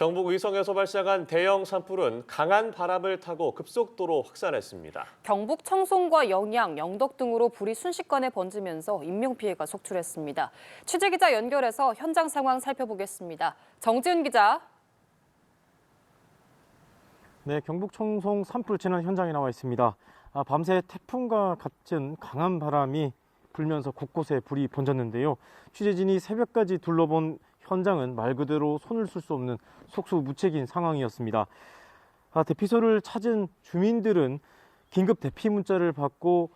경북 의성에서 발생한 대형 산불은 강한 바람을 타고 급속도로 확산했습니다. 경북 청송과 영양, 영덕 등으로 불이 순식간에 번지면서 인명피해가 속출했습니다. 취재기자 연결해서 현장 상황 살펴보겠습니다. 정지은 기자. 네, 경북 청송 산불 재난 현장에 나와 있습니다. 밤새 태풍과 같은 강한 바람이 불면서 곳곳에 불이 번졌는데요. 취재진이 새벽까지 둘러본 현장은 말 그대로 손을 쓸 수 없는 속수무책인 상황이었습니다. 대피소를 찾은 주민들은 긴급 대피 문자를 받고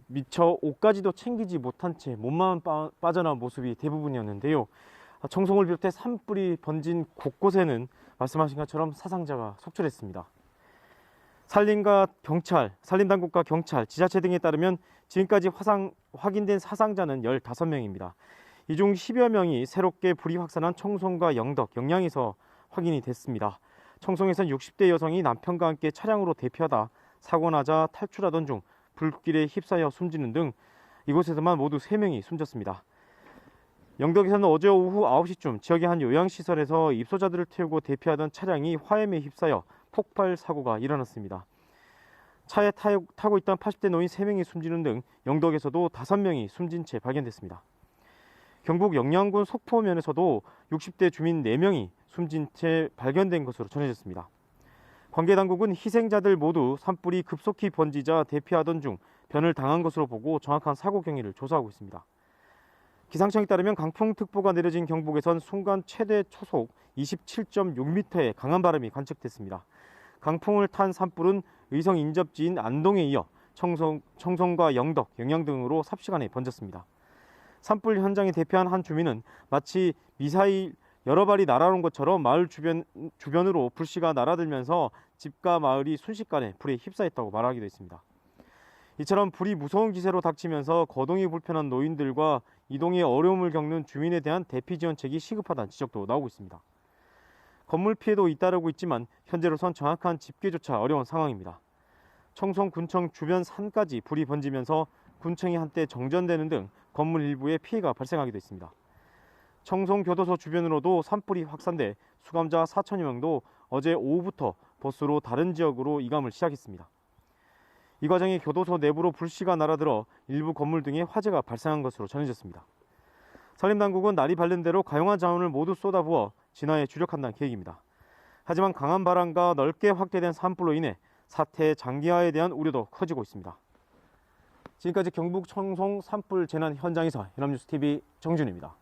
미처 옷까지도 챙기지 못한 채 몸만 빠져나온 모습이 대부분이었는데요. 청송을 비롯해 산불이 번진 곳곳에는 말씀하신 것처럼 사상자가 속출했습니다. 산림당국과 경찰, 지자체 등에 따르면 지금까지 확인된 사상자는 15명입니다. 이 중 10여 명이 새롭게 불이 확산한 청송과 영덕, 영양에서 확인이 됐습니다. 청송에선 60대 여성이 남편과 함께 차량으로 대피하다 사고 나자 탈출하던 중 불길에 휩싸여 숨지는 등 이곳에서만 모두 3명이 숨졌습니다. 영덕에서는 어제 오후 9시쯤 지역의 한 요양시설에서 입소자들을 태우고 대피하던 차량이 화염에 휩싸여 폭발 사고가 일어났습니다. 차에 타고 있던 80대 노인 3명이 숨지는 등 영덕에서도 5명이 숨진 채 발견됐습니다. 경북 영양군 속포면에서도 60대 주민 4명이 숨진 채 발견된 것으로 전해졌습니다. 관계당국은 희생자들 모두 산불이 급속히 번지자 대피하던 중 변을 당한 것으로 보고 정확한 사고 경위를 조사하고 있습니다. 기상청에 따르면 강풍특보가 내려진 경북에선 순간 최대 초속 27.6m의 강한 바람이 관측됐습니다. 강풍을 탄 산불은 의성 인접지인 안동에 이어 청송과 영덕, 영양 등으로 삽시간에 번졌습니다. 산불 현장에 대피한 한 주민은 마치 미사일 여러 발이 날아온 것처럼 마을 주변으로 불씨가 날아들면서 집과 마을이 순식간에 불에 휩싸였다고 말하기도 했습니다. 이처럼 불이 무서운 기세로 닥치면서 거동이 불편한 노인들과 이동에 어려움을 겪는 주민에 대한 대피 지원책이 시급하다는 지적도 나오고 있습니다. 건물 피해도 잇따르고 있지만 현재로선 정확한 집계조차 어려운 상황입니다. 청송군청 주변 산까지 불이 번지면서 군청이 한때 정전되는 등 건물 일부에 피해가 발생하기도 했습니다. 청송교도소 주변으로도 산불이 확산돼 수감자 4천여 명도 어제 오후부터 버스로 다른 지역으로 이감을 시작했습니다. 이 과정에 교도소 내부로 불씨가 날아들어 일부 건물 등에 화재가 발생한 것으로 전해졌습니다. 산림당국은 날이 밝는 대로 가용한 자원을 모두 쏟아부어 진화에 주력한다는 계획입니다. 하지만 강한 바람과 넓게 확대된 산불로 인해 사태 장기화에 대한 우려도 커지고 있습니다. 지금까지 경북 청송 산불 재난 현장에서 연합뉴스TV 정준입니다.